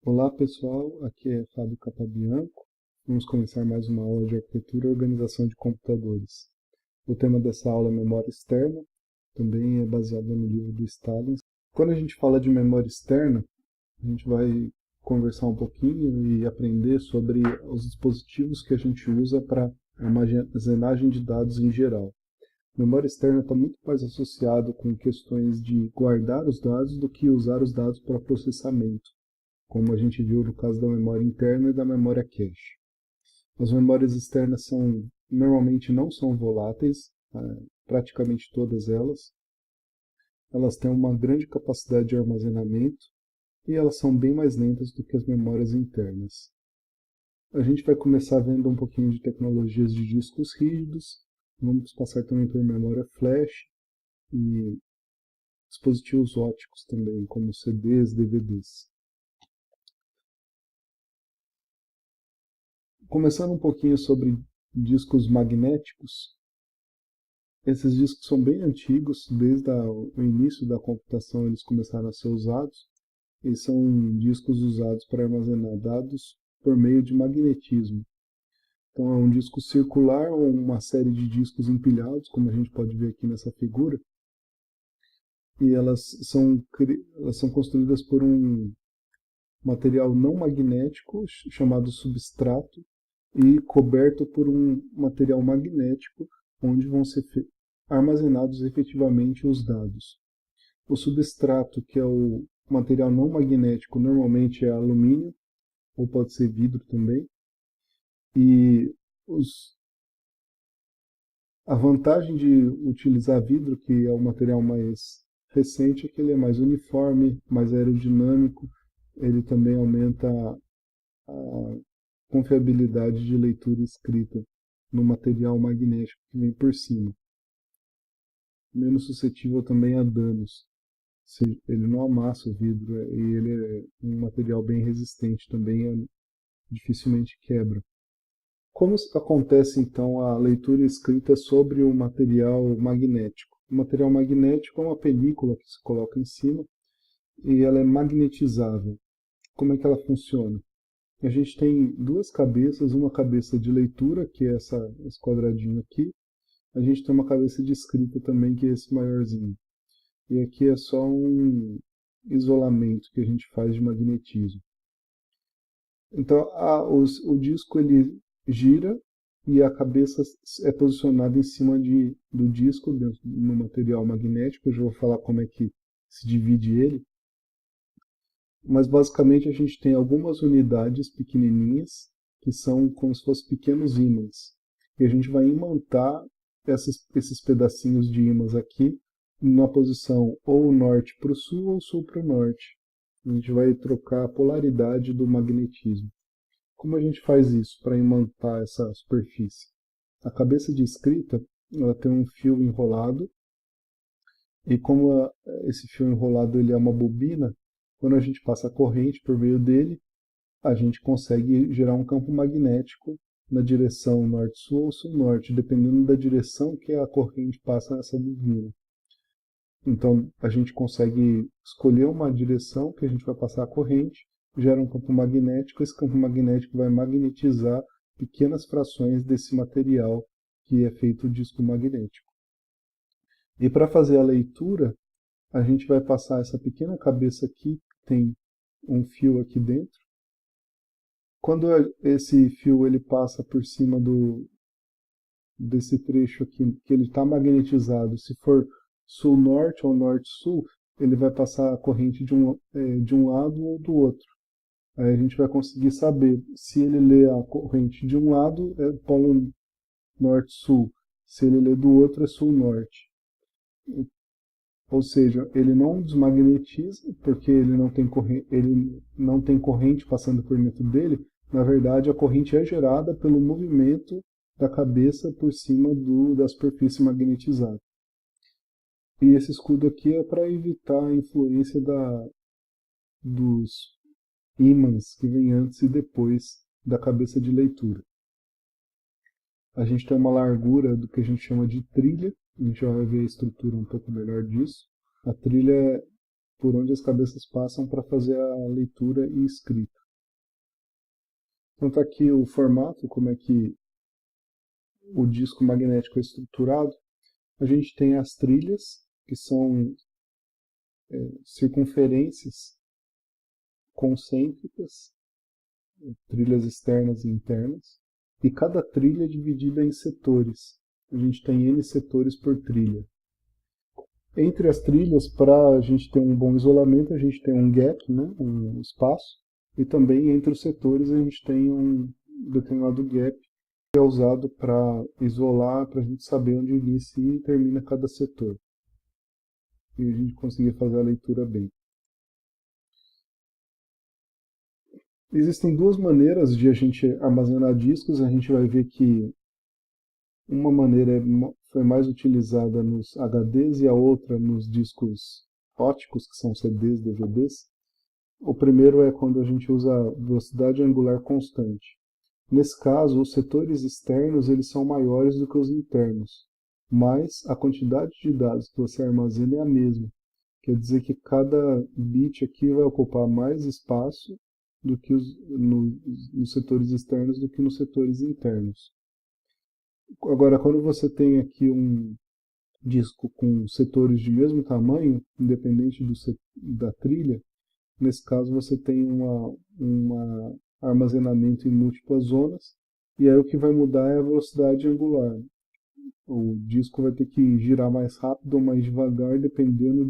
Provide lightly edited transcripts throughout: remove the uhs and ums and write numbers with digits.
Olá pessoal, aqui é Fábio Capabianco. Vamos começar mais uma aula de arquitetura e organização de computadores. O tema dessa aula é memória externa, também é baseado no livro do Stalin. Quando a gente fala de memória externa, a gente vai conversar um pouquinho e aprender sobre os dispositivos que a gente usa para armazenagem de dados em geral. Memória externa está muito mais associado com questões de guardar os dados do que usar os dados para processamento, como a gente viu no caso da memória interna e da memória cache. As memórias externas normalmente não são voláteis, praticamente todas elas. Elas têm uma grande capacidade de armazenamento e elas são bem mais lentas do que as memórias internas. A gente vai começar vendo um pouquinho de tecnologias de discos rígidos, vamos passar também por memória flash e dispositivos óticos também, como CDs, DVDs. Começando um pouquinho sobre discos magnéticos, esses discos são bem antigos, desde o início da computação eles começaram a ser usados, e são discos usados para armazenar dados por meio de magnetismo. Então é um disco circular ou uma série de discos empilhados, como a gente pode ver aqui nessa figura, e elas são construídas por um material não magnético chamado substrato, e coberto por um material magnético, onde vão ser armazenados efetivamente os dados. O substrato, que é o material não magnético, normalmente é alumínio, ou pode ser vidro também. E a vantagem de utilizar vidro, que é o material mais recente, é que ele é mais uniforme, mais aerodinâmico, ele também aumenta a confiabilidade de leitura e escrita no material magnético que vem por cima. Menos suscetível também a danos. Ele não amassa o vidro e ele é um material bem resistente também, dificilmente quebra. Como acontece então a leitura e escrita sobre o material magnético? O material magnético é uma película que se coloca em cima e ela é magnetizável. Como é que ela funciona? A gente tem duas cabeças, uma cabeça de leitura, que é esse quadradinho aqui. A gente tem uma cabeça de escrita também, que é esse maiorzinho. E aqui é só um isolamento que a gente faz de magnetismo. Então o disco ele gira e a cabeça é posicionada em cima do disco, no material magnético. Eu já vou falar como é que se divide ele. Mas basicamente a gente tem algumas unidades pequenininhas que são como se fossem pequenos ímãs. E a gente vai imantar esses pedacinhos de ímãs aqui na posição ou norte para o sul ou sul para o norte. A gente vai trocar a polaridade do magnetismo. Como a gente faz isso para imantar essa superfície? A cabeça de escrita ela tem um fio enrolado, e como esse fio enrolado ele é uma bobina, quando a gente passa a corrente por meio dele, a gente consegue gerar um campo magnético na direção norte-sul ou sul-norte, dependendo da direção que a corrente passa nessa bobina. Então, a gente consegue escolher uma direção que a gente vai passar a corrente, gera um campo magnético, esse campo magnético vai magnetizar pequenas frações desse material que é feito o disco magnético. E para fazer a leitura, a gente vai passar essa pequena cabeça aqui, que tem um fio aqui dentro. Quando esse fio ele passa por cima desse trecho aqui, que ele está magnetizado, se for sul-norte ou norte-sul, ele vai passar a corrente de um lado ou do outro. Aí a gente vai conseguir saber se ele lê a corrente de um lado é polo norte-sul, se ele lê do outro é sul-norte. Ou seja, ele não desmagnetiza, porque ele não tem corrente passando por dentro dele. Na verdade, a corrente é gerada pelo movimento da cabeça por cima da superfície magnetizada. E esse escudo aqui é para evitar a influência dos ímãs que vem antes e depois da cabeça de leitura. A gente tem uma largura do que a gente chama de trilha. A gente já vai ver a estrutura um pouco melhor disso. A trilha por onde as cabeças passam para fazer a leitura e escrita. Então está aqui o formato, como é que o disco magnético é estruturado. A gente tem as trilhas, que são circunferências concêntricas, trilhas externas e internas, e cada trilha é dividida em setores. A gente tem N setores por trilha. Entre as trilhas, para a gente ter um bom isolamento, a gente tem um gap, né, um espaço, e também entre os setores a gente tem um determinado gap que é usado para isolar, para a gente saber onde inicia e termina cada setor. E a gente conseguir fazer a leitura bem. Existem duas maneiras de a gente armazenar discos. A gente vai ver que uma maneira foi mais utilizada nos HDs e a outra nos discos óticos, que são CDs, DVDs. O primeiro é quando a gente usa a velocidade angular constante. Nesse caso, os setores externos eles são maiores do que os internos, mas a quantidade de dados que você armazena é a mesma. Quer dizer que cada bit aqui vai ocupar mais espaço do que nos setores externos do que nos setores internos. Agora, quando você tem aqui um disco com setores de mesmo tamanho, independente da trilha, nesse caso você tem um armazenamento em múltiplas zonas, e aí o que vai mudar é a velocidade angular. O disco vai ter que girar mais rápido ou mais devagar, dependendo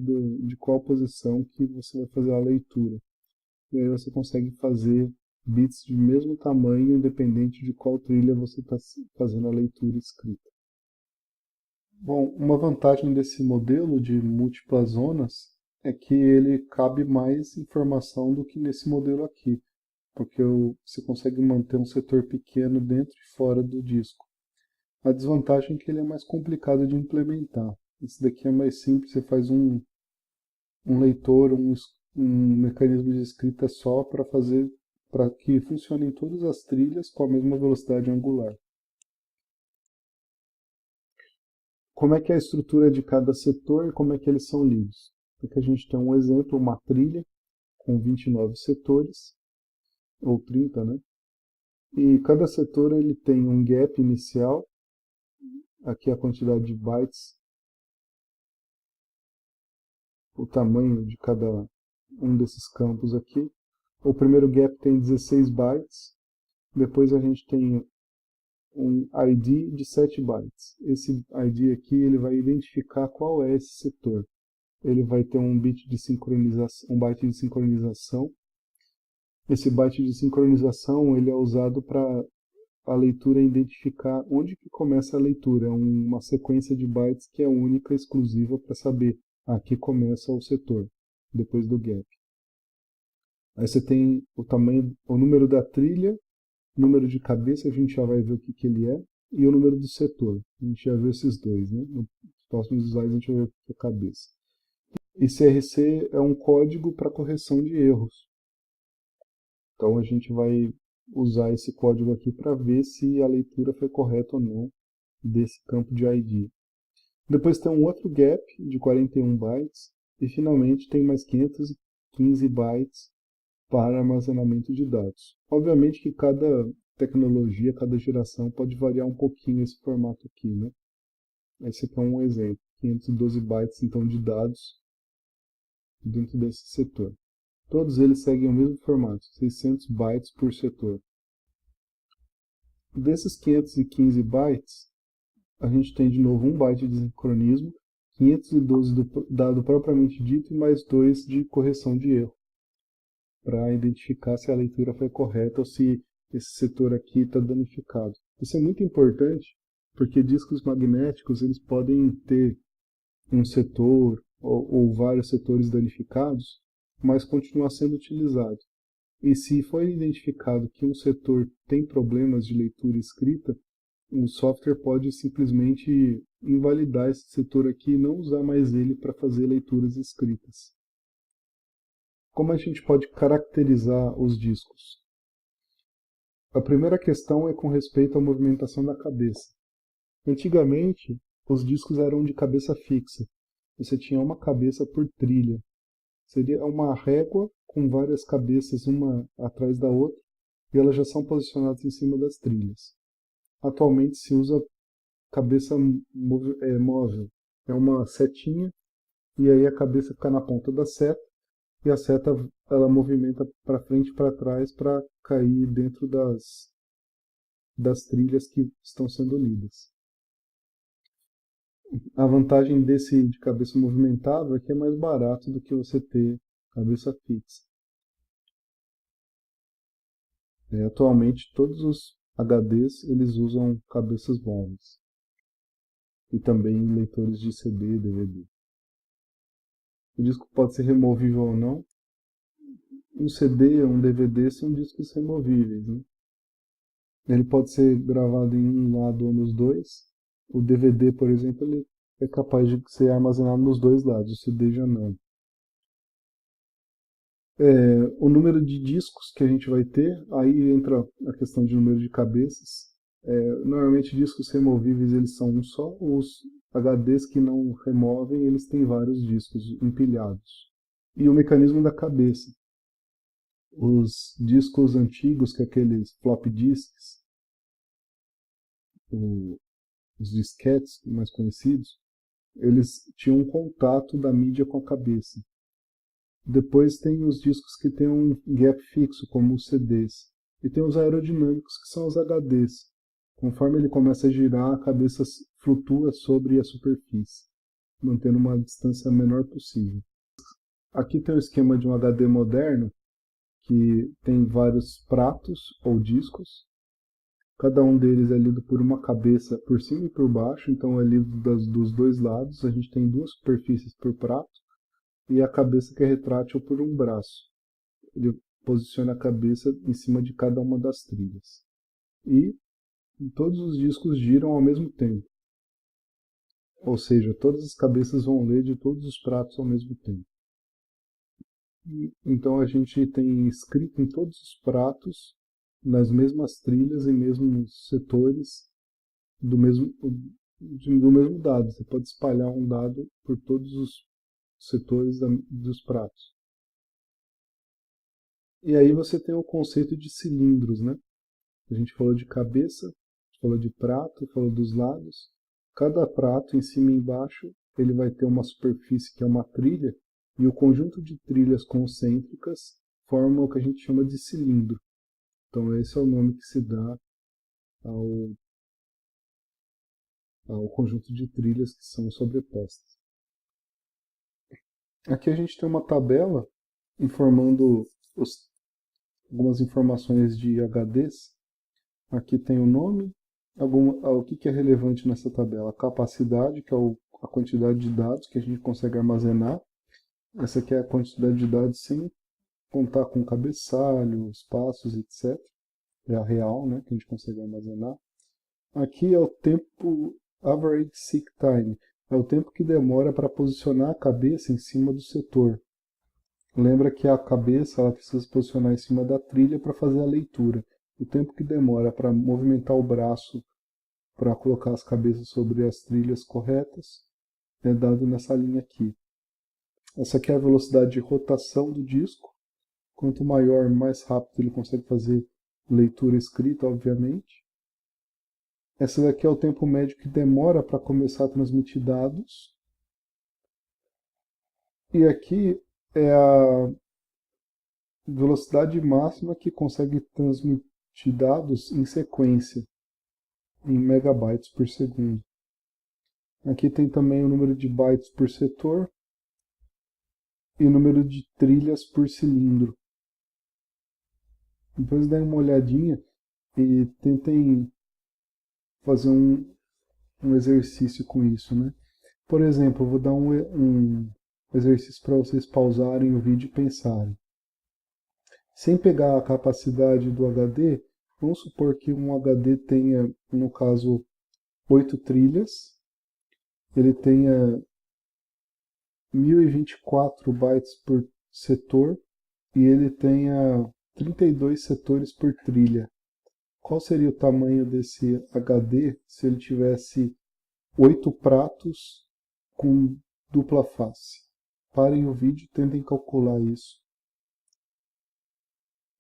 de qual posição que você vai fazer a leitura. E aí você consegue fazer bits de mesmo tamanho, independente de qual trilha você está fazendo a leitura escrita. Bom, uma vantagem desse modelo de múltiplas zonas é que ele cabe mais informação do que nesse modelo aqui, porque você consegue manter um setor pequeno dentro e fora do disco. A desvantagem é que ele é mais complicado de implementar. Esse daqui é mais simples, você faz um leitor, um mecanismo de escrita só para que funcionem todas as trilhas com a mesma velocidade angular. Como é que é a estrutura de cada setor e como é que eles são lidos? Aqui a gente tem um exemplo, uma trilha com 29 setores, ou 30, né? E cada setor ele tem um gap inicial, aqui a quantidade de bytes, o tamanho de cada um desses campos aqui. O primeiro gap tem 16 bytes, depois a gente tem um ID de 7 bytes. Esse ID aqui ele vai identificar qual é esse setor. Ele vai ter um byte de sincronização. Esse byte de sincronização ele é usado para a leitura identificar onde que começa a leitura. É uma sequência de bytes que é única e exclusiva para saber aqui começa o setor, depois do gap. Aí você tem o tamanho, o número da trilha, número de cabeça, a gente já vai ver o que ele é, e o número do setor. A gente já viu esses dois, né? Nos próximos slides a gente vai ver o que é a cabeça. E CRC é um código para correção de erros. Então a gente vai usar esse código aqui para ver se a leitura foi correta ou não desse campo de ID. Depois tem um outro gap de 41 bytes e finalmente tem mais 515 bytes para armazenamento de dados. Obviamente que cada tecnologia, cada geração pode variar um pouquinho esse formato aqui, né? Esse aqui é um exemplo, 512 bytes então de dados dentro desse setor. Todos eles seguem o mesmo formato, 600 bytes por setor. Desses 515 bytes, a gente tem de novo 1 byte de sincronismo, 512 do dado propriamente dito e mais 2 de correção de erro, para identificar se a leitura foi correta ou se esse setor aqui está danificado. Isso é muito importante, porque discos magnéticos eles podem ter um setor ou vários setores danificados, mas continuar sendo utilizado. E se for identificado que um setor tem problemas de leitura e escrita, o software pode simplesmente invalidar esse setor aqui e não usar mais ele para fazer leituras escritas. Como a gente pode caracterizar os discos? A primeira questão é com respeito à movimentação da cabeça. Antigamente, os discos eram de cabeça fixa. Você tinha uma cabeça por trilha. Seria uma régua com várias cabeças, uma atrás da outra, e elas já são posicionadas em cima das trilhas. Atualmente se usa cabeça móvel. É uma setinha, e aí a cabeça fica na ponta da seta, e a seta ela movimenta para frente e para trás para cair dentro das trilhas que estão sendo unidas. A vantagem desse de cabeça movimentável é que é mais barato do que você ter cabeça fixa. Atualmente todos os HDs eles usam cabeças móveis e também leitores de CD e DVD. O disco pode ser removível ou não. Um CD ou um DVD são discos removíveis, né? Ele pode ser gravado em um lado ou nos dois. O DVD, por exemplo, ele é capaz de ser armazenado nos dois lados, o CD já não. O número de discos que a gente vai ter, aí entra a questão de número de cabeças. Normalmente discos removíveis eles são um só, os HDs que não removem eles têm vários discos empilhados. E o mecanismo da cabeça. Os discos antigos, que é aqueles flop disks, os disquetes mais conhecidos, eles tinham um contato da mídia com a cabeça. Depois tem os discos que têm um gap fixo, como os CDs. E tem os aerodinâmicos, que são os HDs. Conforme ele começa a girar, a cabeça flutua sobre a superfície, mantendo uma distância menor possível. Aqui tem o esquema de um HD moderno, que tem vários pratos ou discos. Cada um deles é lido por uma cabeça por cima e por baixo, então é lido dos dois lados. A gente tem duas superfícies por prato e a cabeça que é retrátil por um braço. Ele posiciona a cabeça em cima de cada uma das trilhas. E todos os discos giram ao mesmo tempo. Ou seja, todas as cabeças vão ler de todos os pratos ao mesmo tempo. Então a gente tem escrito em todos os pratos, nas mesmas trilhas e mesmos setores do mesmo dado. Você pode espalhar um dado por todos os setores dos pratos. E aí você tem o conceito de cilindros, né? A gente falou de cabeça, falou de prato, falou dos lados. Cada prato, em cima e embaixo, ele vai ter uma superfície que é uma trilha, e o conjunto de trilhas concêntricas forma o que a gente chama de cilindro. Então esse é o nome que se dá ao conjunto de trilhas que são sobrepostas. Aqui a gente tem uma tabela informando algumas informações de HDs. Aqui tem o nome, o que é relevante nessa tabela? A capacidade, que é a quantidade de dados que a gente consegue armazenar. Essa aqui é a quantidade de dados sem contar com cabeçalho, espaços, etc. É a real, né, que a gente consegue armazenar. Aqui é o tempo average seek time, é o tempo que demora para posicionar a cabeça em cima do setor. Lembra que a cabeça ela precisa se posicionar em cima da trilha para fazer a leitura. O tempo que demora para movimentar o braço para colocar as cabeças sobre as trilhas corretas é dado nessa linha aqui. Essa aqui é a velocidade de rotação do disco. Quanto maior, mais rápido ele consegue fazer leitura e escrita, obviamente. Essa daqui é o tempo médio que demora para começar a transmitir dados. E aqui é a velocidade máxima que consegue transmitir dados em sequência, em megabytes por segundo. Aqui tem também o número de bytes por setor e o número de trilhas por cilindro. Depois dêem uma olhadinha e tentem fazer um exercício com isso, né? Por exemplo, eu vou dar um exercício para vocês pausarem o vídeo e pensarem. Sem pegar a capacidade do HD, vamos supor que um HD tenha, no caso, 8 trilhas, ele tenha 1024 bytes por setor e ele tenha 32 setores por trilha. Qual seria o tamanho desse HD se ele tivesse 8 pratos com dupla face? parem o vídeo, tentem calcular isso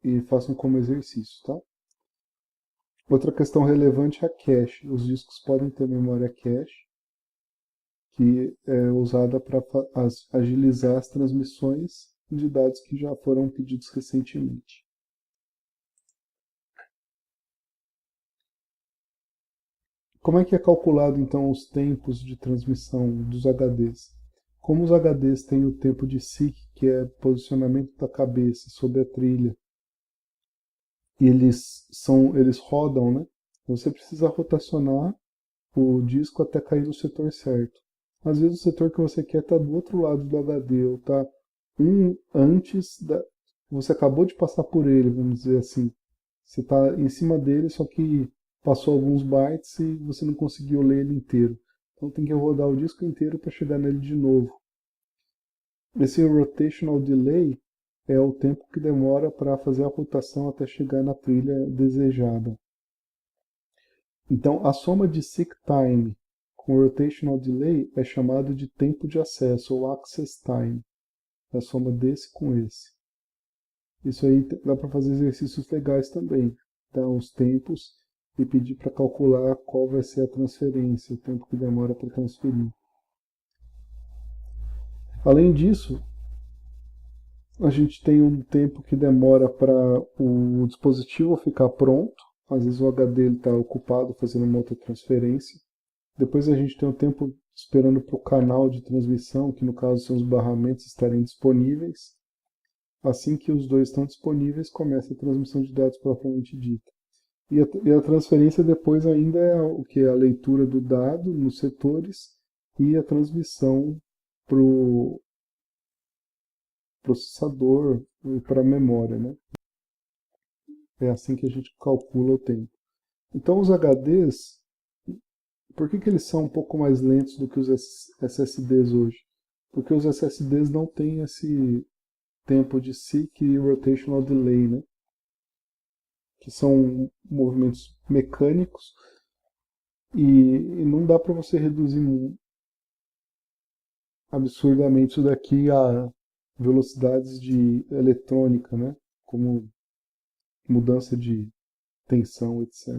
e façam como exercício, tá? Outra questão relevante é a cache. Os discos podem ter memória cache, que é usada para agilizar as transmissões de dados que já foram pedidos recentemente. Como é que é calculado então os tempos de transmissão dos HDs? Como os HDs têm o tempo de SIC, que é posicionamento da cabeça sobre a trilha, e eles rodam, né? Você precisa rotacionar o disco até cair no setor certo. Às vezes o setor que você quer está do outro lado do HD, ou está antes da. Você acabou de passar por ele, vamos dizer assim. Você está em cima dele, só que passou alguns bytes e você não conseguiu ler ele inteiro. Então tem que rodar o disco inteiro para chegar nele de novo. Esse rotational delay é o tempo que demora para fazer a rotação até chegar na trilha desejada. Então, a soma de seek time com rotational delay é chamado de tempo de acesso, ou access time. É a soma desse com esse. Isso aí dá para fazer exercícios legais também. Dar os tempos e pedir para calcular qual vai ser a transferência, o tempo que demora para transferir. Além disso, a gente tem um tempo que demora para o dispositivo ficar pronto. Às vezes o HD está ocupado fazendo uma outra transferência. Depois a gente tem o tempo esperando para o canal de transmissão, que no caso são os barramentos, estarem disponíveis. Assim que os dois estão disponíveis, começa a transmissão de dados propriamente dita. E a transferência depois ainda é o que? A leitura do dado nos setores e a transmissão para o processador e para a memória, né? É assim que a gente calcula o tempo. Então os HDs, por que eles são um pouco mais lentos do que os SSDs hoje? Porque os SSDs não têm esse tempo de SIC e rotational delay, né? Que são movimentos mecânicos e não dá para você reduzir absurdamente isso daqui a velocidades de eletrônica, né? Como mudança de tensão, etc.